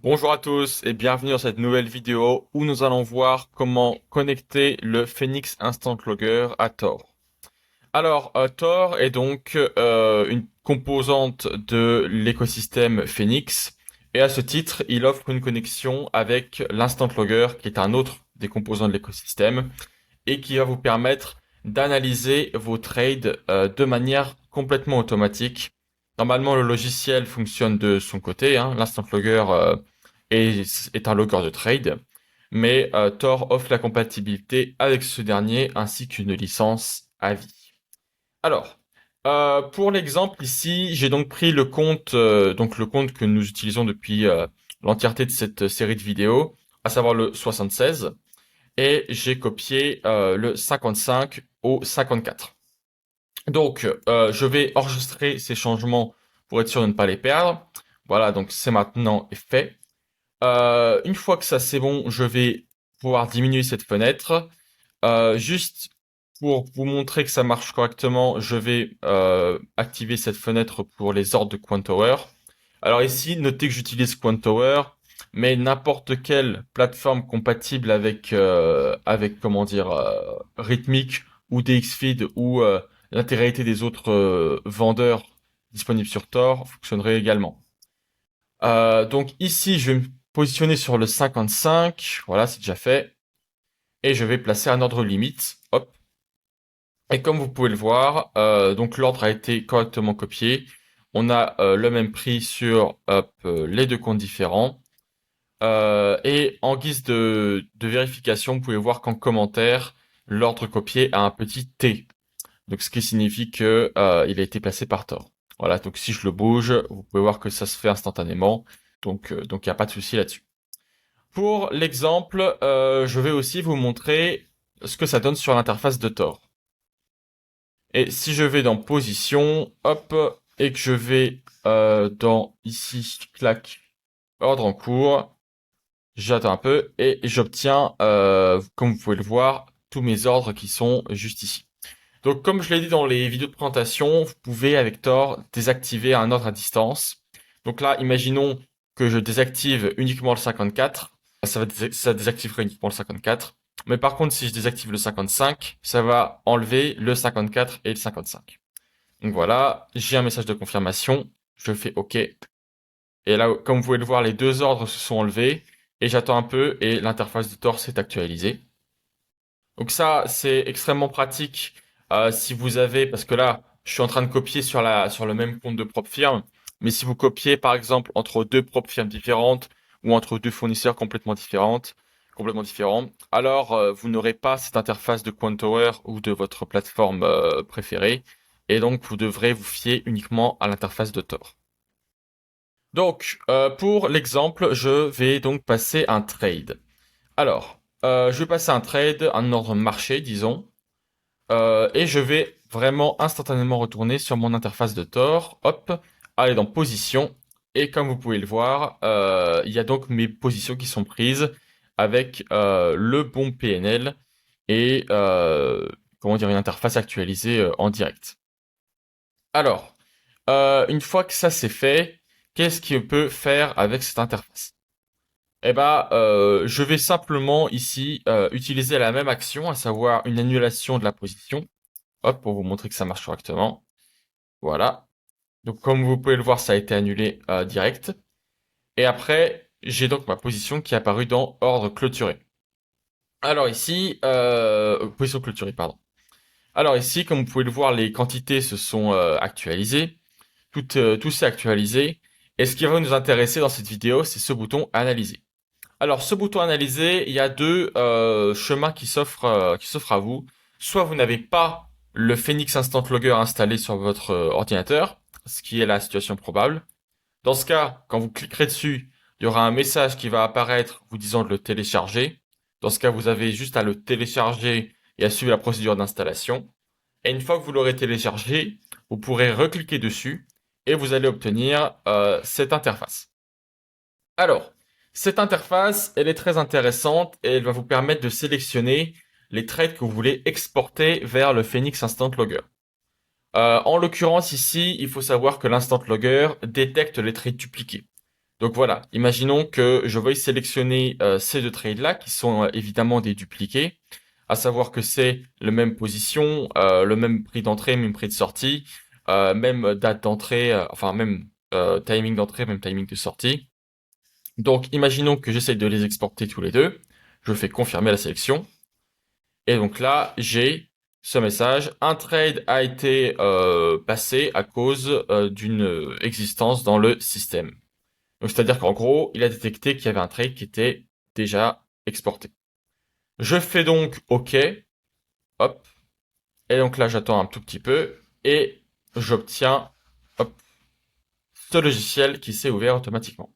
Bonjour à tous et bienvenue dans cette nouvelle vidéo où nous allons voir comment connecter le Phoenix Instant Logger à Tor. Alors, Tor est donc une composante de l'écosystème Phoenix et à ce titre, il offre une connexion avec l'Instant Logger qui est un autre des composants de l'écosystème et qui va vous permettre d'analyser vos trades de manière complètement automatique. Normalement, le logiciel fonctionne de son côté, hein. L'Instant Logger est un logger de trade, mais Tor offre la compatibilité avec ce dernier ainsi qu'une licence à vie. Alors, pour l'exemple ici, j'ai donc pris le compte, donc le compte que nous utilisons depuis l'entièreté de cette série de vidéos, à savoir le 76 et j'ai copié le 55 au 54. Donc, je vais enregistrer ces changements pour être sûr de ne pas les perdre. Voilà, donc c'est maintenant fait. Une fois que ça c'est bon, je vais pouvoir diminuer cette fenêtre. Juste pour vous montrer que ça marche correctement, je vais activer cette fenêtre pour les ordres de Quantower. Alors ici, notez que j'utilise Quantower, mais n'importe quelle plateforme compatible avec comment dire Rhythmic ou DXFeed ou l'intégralité des autres vendeurs disponibles sur Tor fonctionnerait également. Donc ici, je vais me positionner sur le 55. Voilà, c'est déjà fait. Et je vais placer un ordre limite. Hop. Et comme vous pouvez le voir, donc l'ordre a été correctement copié. On a le même prix sur hop, les deux comptes différents. Et en guise de vérification, vous pouvez voir qu'en commentaire, l'ordre copié a un petit T. Donc ce qui signifie que il a été placé par tort. Voilà, donc si je le bouge, vous pouvez voir que ça se fait instantanément. Donc il n'y a pas de souci là-dessus. Pour l'exemple, je vais aussi vous montrer ce que ça donne sur l'interface de Tor. Et si je vais dans position, hop, et que je vais dans ici, clac, ordre en cours, j'attends un peu et j'obtiens, comme vous pouvez le voir, tous mes ordres qui sont juste ici. Donc comme je l'ai dit dans les vidéos de présentation, vous pouvez avec Tor désactiver un ordre à distance. Donc là, imaginons que je désactive uniquement le 54, ça désactiverait uniquement le 54. Mais par contre, si je désactive le 55, ça va enlever le 54 et le 55. Donc voilà, j'ai un message de confirmation, je fais OK. Et là, comme vous pouvez le voir, les deux ordres se sont enlevés et j'attends un peu et l'interface de Tor s'est actualisée. Donc ça, c'est extrêmement pratique si vous avez, parce que là, je suis en train de copier sur le même compte de propre firme, mais si vous copiez par exemple entre deux propres firmes différentes ou entre deux fournisseurs complètement différents, alors vous n'aurez pas cette interface de Quantower ou de votre plateforme préférée, et donc vous devrez vous fier uniquement à l'interface de Tor. Donc, pour l'exemple, je vais donc passer un trade. Alors, je vais passer un trade, un ordre marché, disons, et je vais vraiment instantanément retourner sur mon interface de Tor, hop, aller dans position, et comme vous pouvez le voir, il y a donc mes positions qui sont prises avec le bon PNL et comment dire une interface actualisée en direct. Alors, une fois que ça c'est fait, qu'est-ce qu'on peut faire avec cette interface? Eh ben, je vais simplement ici utiliser la même action, à savoir une annulation de la position. Hop, pour vous montrer que ça marche correctement. Voilà. Donc comme vous pouvez le voir, ça a été annulé direct. Et après, j'ai donc ma position qui est apparue dans ordre clôturé. Alors ici, position clôturée, pardon. Alors ici, comme vous pouvez le voir, les quantités se sont actualisées. Tout s'est actualisé. Et ce qui va nous intéresser dans cette vidéo, c'est ce bouton analyser. Alors, ce bouton analyser, il y a deux chemins qui s'offrent à vous. Soit vous n'avez pas le Phoenix Instant Logger installé sur votre ordinateur, ce qui est la situation probable. Dans ce cas, quand vous cliquerez dessus, il y aura un message qui va apparaître vous disant de le télécharger. Dans ce cas, vous avez juste à le télécharger et à suivre la procédure d'installation. Et une fois que vous l'aurez téléchargé, vous pourrez recliquer dessus et vous allez obtenir cette interface. Alors, cette interface, elle est très intéressante et elle va vous permettre de sélectionner les trades que vous voulez exporter vers le Phoenix Instant Logger. En l'occurrence ici, il faut savoir que l'Instant Logger détecte les trades dupliqués. Donc voilà, imaginons que je veuille sélectionner ces deux trades-là, qui sont évidemment des dupliqués, à savoir que c'est le même position, le même prix d'entrée, même prix de sortie, même date d'entrée, enfin même timing d'entrée, même timing de sortie. Donc imaginons que j'essaye de les exporter tous les deux, je fais confirmer la sélection, et donc là j'ai ce message, un trade a été passé à cause d'une existence dans le système. Donc, c'est-à-dire qu'en gros, il a détecté qu'il y avait un trade qui était déjà exporté. Je fais donc OK, hop, et donc là, j'attends un tout petit peu, et j'obtiens, hop, ce logiciel qui s'est ouvert automatiquement.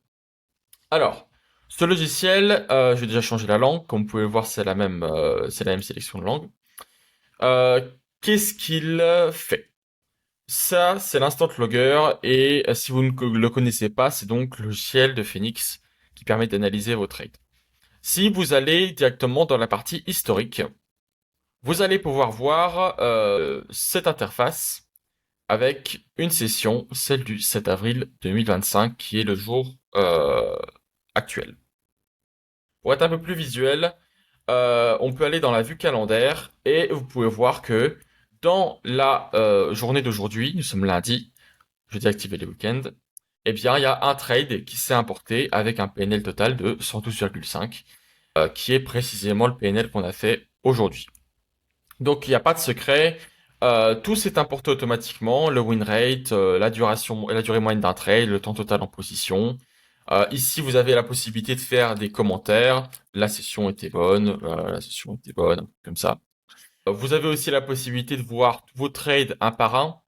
Alors, ce logiciel, je vais déjà changer la langue, comme vous pouvez le voir, c'est la même sélection de langue. Euh, Qu'est-ce qu'il fait? Ça, c'est l'Instant Logger, et si vous ne le connaissez pas, c'est donc le logiciel de Phoenix qui permet d'analyser vos trades. Si vous allez directement dans la partie historique, vous allez pouvoir voir cette interface avec une session, celle du 7 avril 2025, qui est le jour actuel. Pour être un peu plus visuel, on peut aller dans la vue calendaire et vous pouvez voir que dans la journée d'aujourd'hui, nous sommes lundi, je vais activer les week-ends, eh bien il y a un trade qui s'est importé avec un PNL total de 112,5. Qui est précisément le PNL qu'on a fait aujourd'hui. Donc il n'y a pas de secret, tout s'est importé automatiquement, le win rate, la durée moyenne d'un trade, le temps total en position. Ici vous avez la possibilité de faire des commentaires, la session était bonne, la session était bonne, comme ça. Vous avez aussi la possibilité de voir vos trades un par un,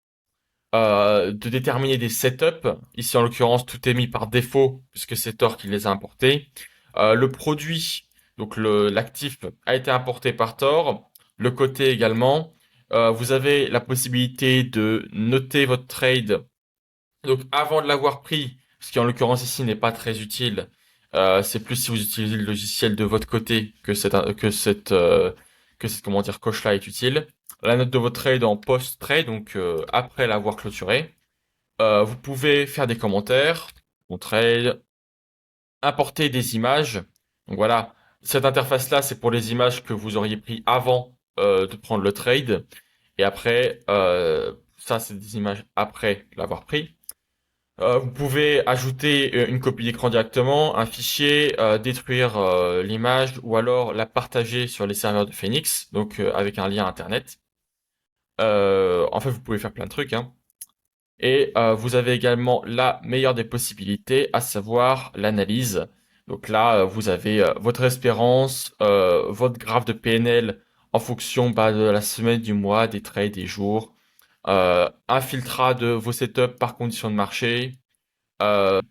de déterminer des setups. Ici, en l'occurrence, tout est mis par défaut puisque c'est Tor qui les a importés. Le produit, donc l'actif, a été importé par Tor. Le côté également. Vous avez la possibilité de noter votre trade. Donc, avant de l'avoir pris, ce qui en l'occurrence ici n'est pas très utile. C'est plus si vous utilisez le logiciel de votre côté que cette comment dire coche-là est utile. La note de votre trade en post-trade, donc après l'avoir clôturé. Vous pouvez faire des commentaires, on trade, importer des images. Donc voilà, cette interface-là, c'est pour les images que vous auriez pris avant de prendre le trade. Et après, ça, c'est des images après l'avoir pris. Vous pouvez ajouter une copie d'écran directement, un fichier, détruire l'image ou alors la partager sur les serveurs de Phoenix, donc avec un lien internet. En fait, vous pouvez faire plein de trucs, hein. Et vous avez également la meilleure des possibilités, à savoir l'analyse. Donc là, vous avez votre espérance, votre graphe de PNL en fonction de la semaine, du mois, des trades, des jours, un filtrat de vos setups par condition de marché, euh,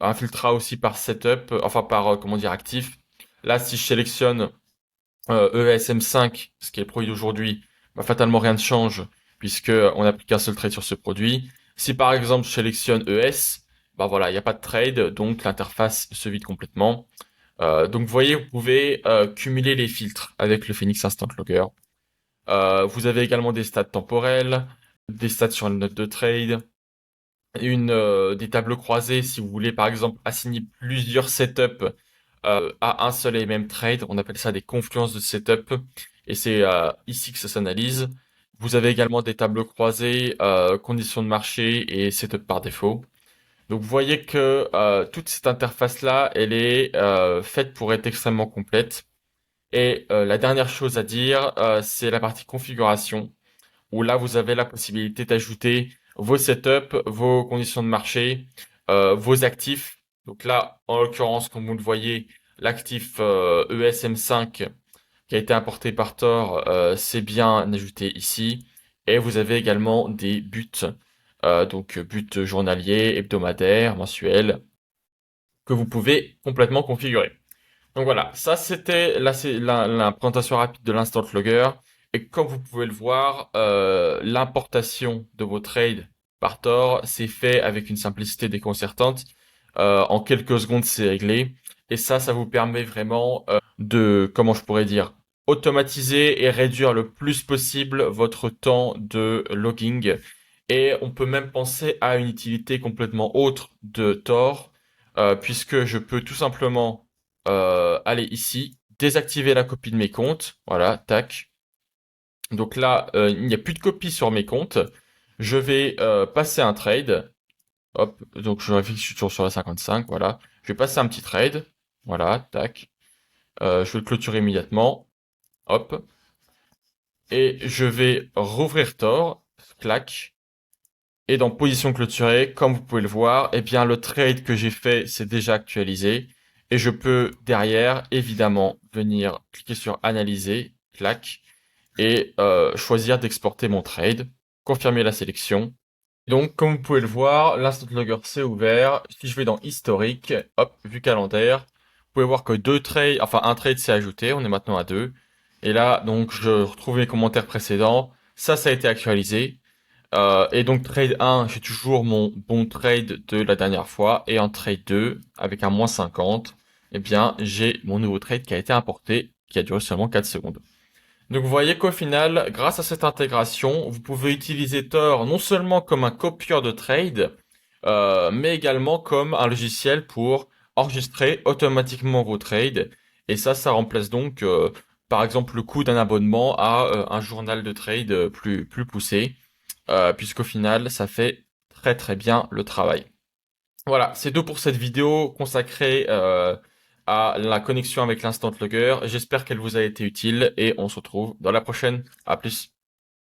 un filtrat aussi par setup, enfin par comment dire actif. Là, si je sélectionne ESM5, ce qui est le produit d'aujourd'hui, bah, fatalement rien ne change puisque on n'a plus qu'un seul trade sur ce produit. Si par exemple je sélectionne ES, bah voilà, il n'y a pas de trade, donc l'interface se vide complètement. Donc vous voyez, vous pouvez cumuler les filtres avec le Phoenix Instant Logger. Vous avez également des stats temporels, des stats sur une note de trade, des tableaux croisés si vous voulez par exemple assigner plusieurs setups à un seul et même trade. On appelle ça des confluences de setup et c'est ici que ça s'analyse. Vous avez également des tableaux croisés, conditions de marché et setup par défaut. Donc vous voyez que toute cette interface-là, elle est faite pour être extrêmement complète. Et la dernière chose à dire, c'est la partie configuration où là vous avez la possibilité d'ajouter vos setups, vos conditions de marché, vos actifs. Donc là, en l'occurrence, comme vous le voyez, l'actif ESM5 qui a été importé par Tor, c'est bien ajouté ici. Et vous avez également des buts, donc buts journaliers, hebdomadaires, mensuels, que vous pouvez complètement configurer. Donc voilà, ça c'était la présentation rapide de l'Instant Logger. Et comme vous pouvez le voir, l'importation de vos trades par Tor, c'est fait avec une simplicité déconcertante. En quelques secondes, c'est réglé. Et ça vous permet vraiment de, comment je pourrais dire, automatiser et réduire le plus possible votre temps de logging. Et on peut même penser à une utilité complètement autre de Tor, puisque je peux tout simplement aller ici, désactiver la copie de mes comptes. Voilà, tac. Donc là, il n'y a plus de copie sur mes comptes. Je vais passer un trade. Hop, donc je vérifie que je suis toujours sur la 55, voilà. Je vais passer un petit trade. Voilà, tac. Je vais le clôturer immédiatement. Hop. Et je vais rouvrir Tor. Clac. Et dans position clôturée, comme vous pouvez le voir, eh bien le trade que j'ai fait s'est déjà actualisé. Et je peux derrière, évidemment, venir cliquer sur analyser, clac, et choisir d'exporter mon trade, confirmer la sélection. Donc, comme vous pouvez le voir, l'Instant Logger s'est ouvert. Si je vais dans historique, hop, vue calendaire, vous pouvez voir que un trade s'est ajouté. On est maintenant à deux. Et là, donc, je retrouve mes commentaires précédents. Ça a été actualisé. Et donc, trade 1, j'ai toujours mon bon trade de la dernière fois. Et en trade 2, avec un moins 50, eh bien, j'ai mon nouveau trade qui a été importé, qui a duré seulement 4 secondes. Donc vous voyez qu'au final, grâce à cette intégration, vous pouvez utiliser Tor non seulement comme un copieur de trade, mais également comme un logiciel pour enregistrer automatiquement vos trades. Et ça remplace donc, par exemple, le coût d'un abonnement à un journal de trade plus poussé, puisqu'au final, ça fait très très bien le travail. Voilà, c'est tout pour cette vidéo consacrée à la connexion avec l'Instant Logger. J'espère qu'elle vous a été utile et on se retrouve dans la prochaine. À plus.